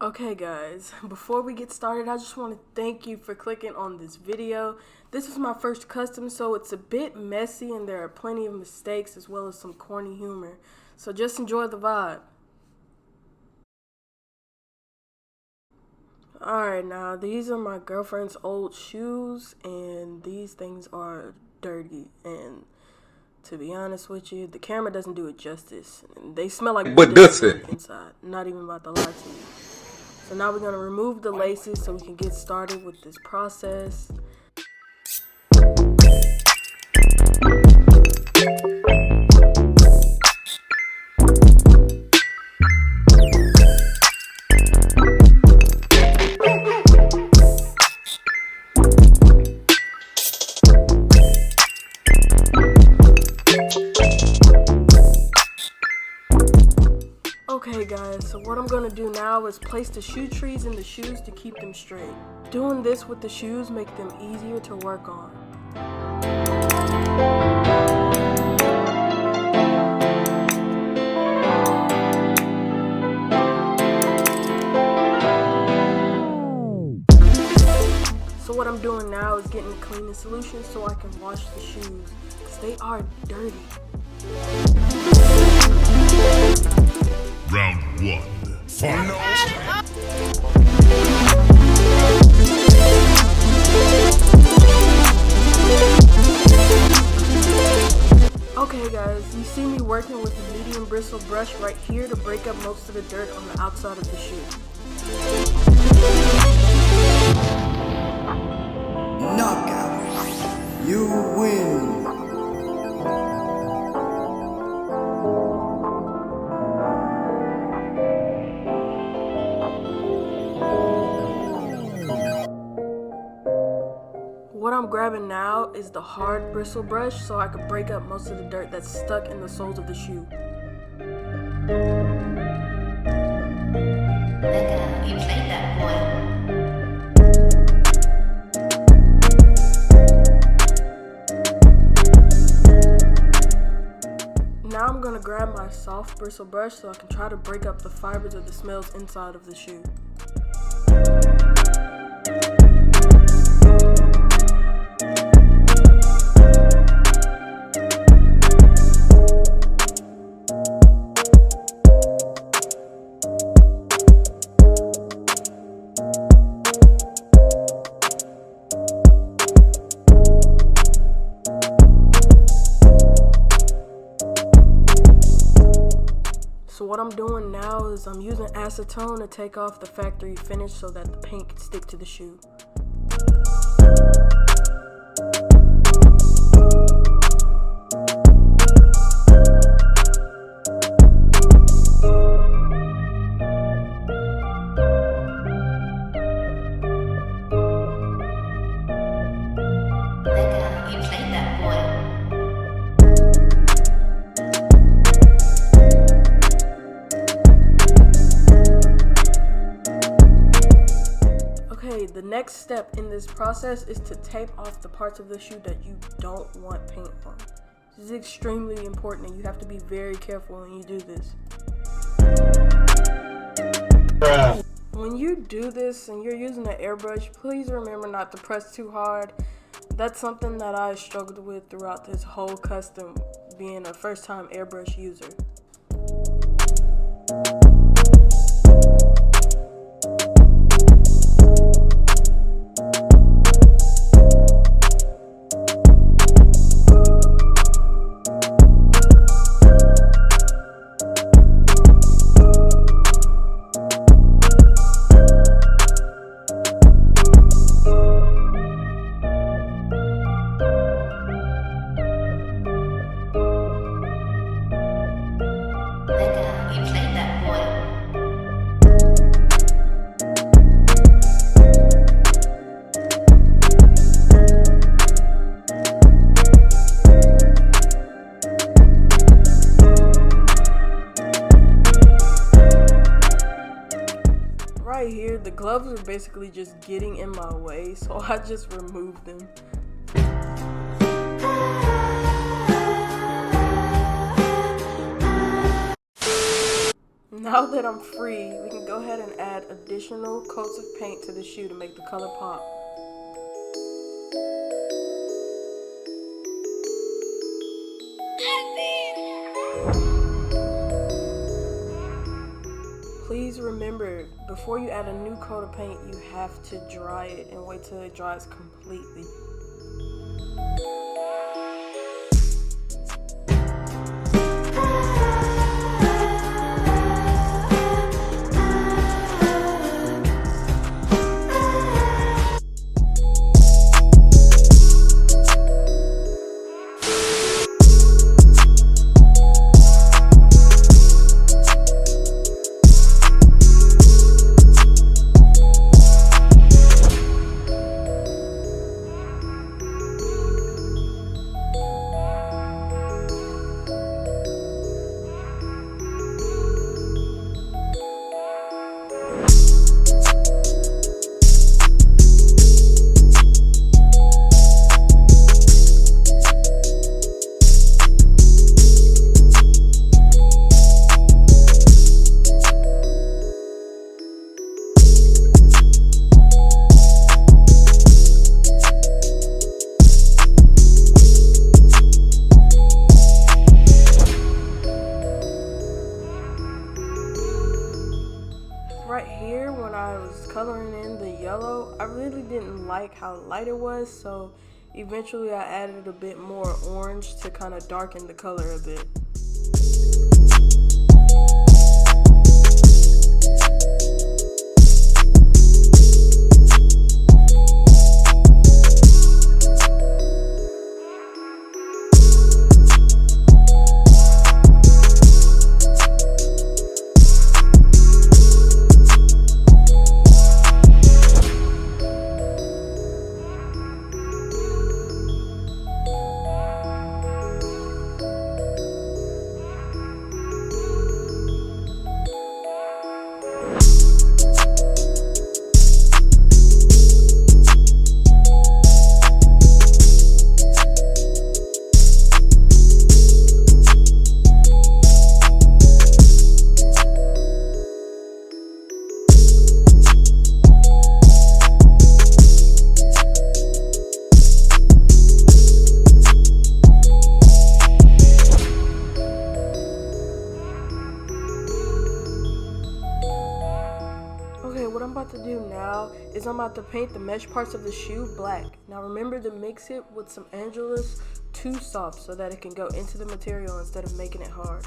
Okay guys, before we get started, I just want to thank you for clicking on this video. This is my first custom, so it's a bit messy and there are plenty of mistakes as well as some corny humor. So just enjoy the vibe. Alright, now these are my girlfriend's old shoes and these things are dirty, and to be honest with you, the camera doesn't do it justice. And they smell like But does on it? the inside. Not even about to lie to you. So now we're going to remove the laces so we can get started with this process. Okay guys, so what I'm going to do now is place the shoe trees in the shoes to keep them straight. Doing this with the shoes make them easier to work on. So what I'm doing now is getting a cleaning solution so I can wash the shoes, because they are dirty. Round 1. Fight. Okay guys, you see me working with a medium bristle brush right here to break up most of the dirt on the outside of the shoe. Knockout. You win. What I'm grabbing now is the hard bristle brush so I can break up most of the dirt that's stuck in the soles of the shoe. Becca, you played that boy. Now I'm gonna grab my soft bristle brush so I can try to break up the fibers of the smells inside of the shoe. So what I'm doing now is I'm using acetone to take off the factory finish so that the paint can stick to the shoe. Becca, you played that boy. Okay, the next step in this process is to tape off the parts of the shoe that you don't want paint on. This is extremely important and you have to be very careful when you do this. When you do this and you're using an airbrush, please remember not to press too hard. That's something that I struggled with throughout this whole custom, being a first-time airbrush user. Becca, you played that boy. Right here, the gloves are basically just getting in my way, so I just removed them. Now that I'm free, we can go ahead and add additional coats of paint to the shoe to make the color pop. Please remember, before you add a new coat of paint, you have to dry it and wait till it dries completely. Right here, when I was coloring in the yellow, I really didn't like how light it was, so eventually I added a bit more orange to kind of darken the color a bit. Okay, what I'm about to do now is I'm about to paint the mesh parts of the shoe black. Now remember to mix it with some Angelus Too Soft so that it can go into the material instead of making it hard.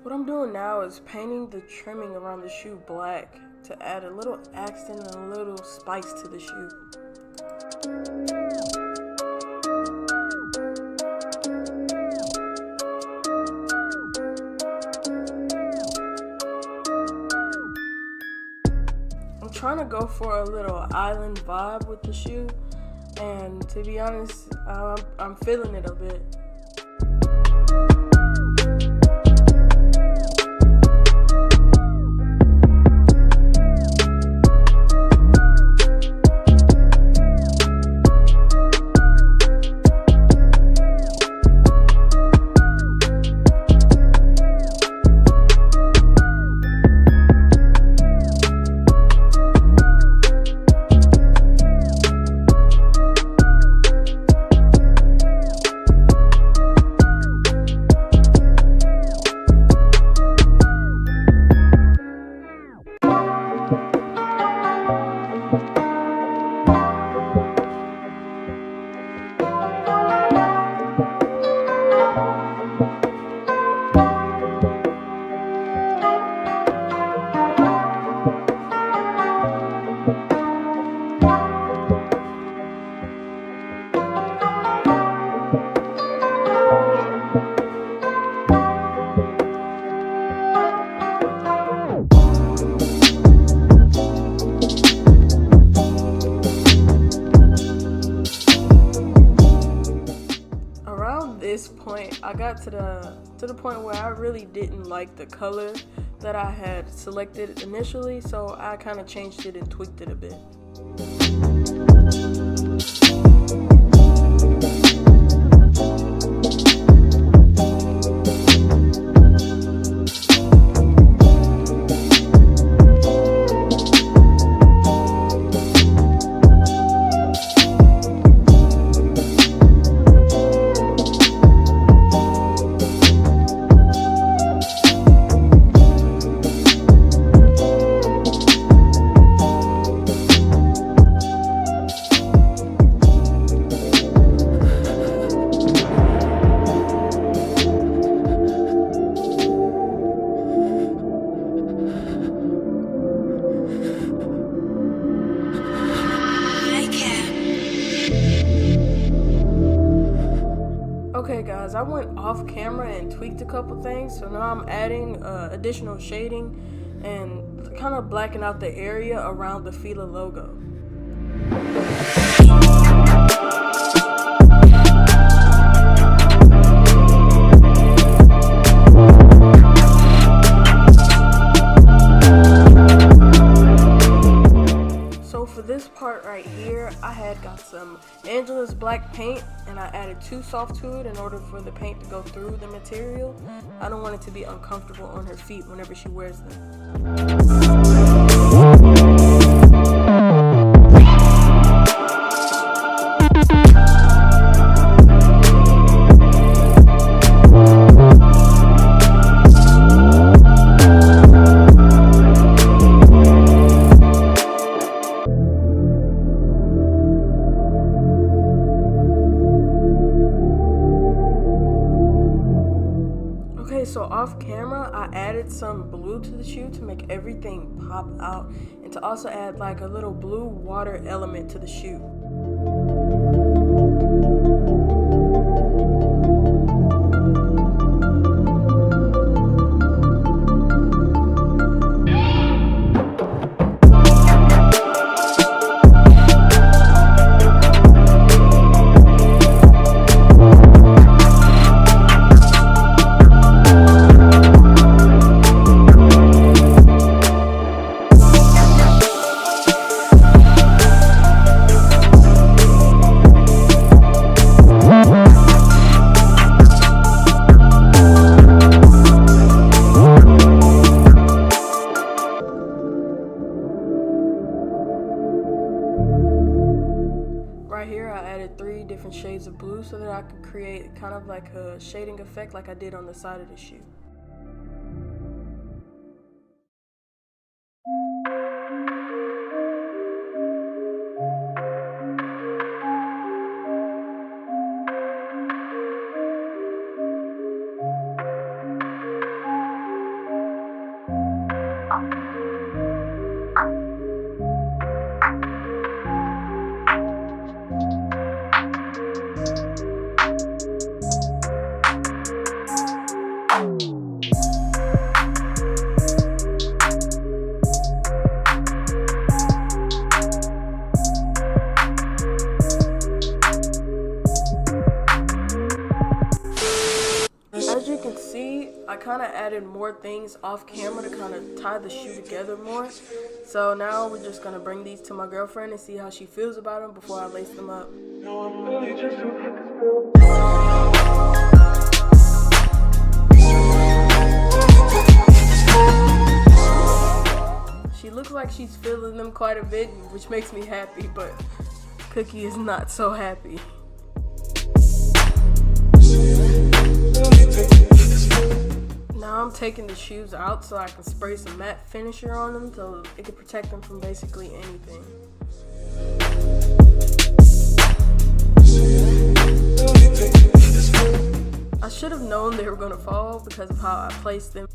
What I'm doing now is painting the trimming around the shoe black to add a little accent and a little spice to the shoe. trying to go for a little island vibe with the shoe, and to be honest, I'm feeling it a bit. This point, I got to the point where I really didn't like the color that I had selected initially, so I kind of changed it and tweaked it a bit. Okay guys, I went off camera and tweaked a couple things, so now I'm adding additional shading and kind of blacking out the area around the Fila logo. For this part right here, I had got some Angela's black paint and I added 2 soft to it in order for the paint to go through the material. I don't want it to be uncomfortable on her feet whenever she wears them. So off camera, I added some blue to the shoe to make everything pop out and to also add like a little blue water element to the shoe. Right here I added 3 different shades of blue so that I could create kind of like a shading effect like I did on the side of the shoe. I kind of added more things off camera to kind of tie the shoe together more. So now we're just gonna bring these to my girlfriend and see how she feels about them before I lace them up. She looks like she's feeling them quite a bit, which makes me happy, but Cookie is not so happy. Now I'm taking the shoes out so I can spray some matte finisher on them so it can protect them from basically anything. I should have known they were going to fall because of how I placed them.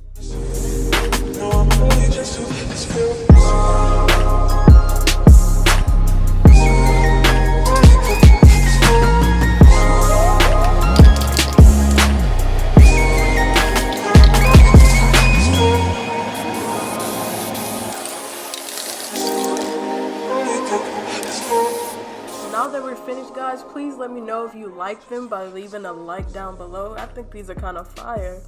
Now that we're finished, guys, please let me know if you like them by leaving a like down below. I think these are kind of fire.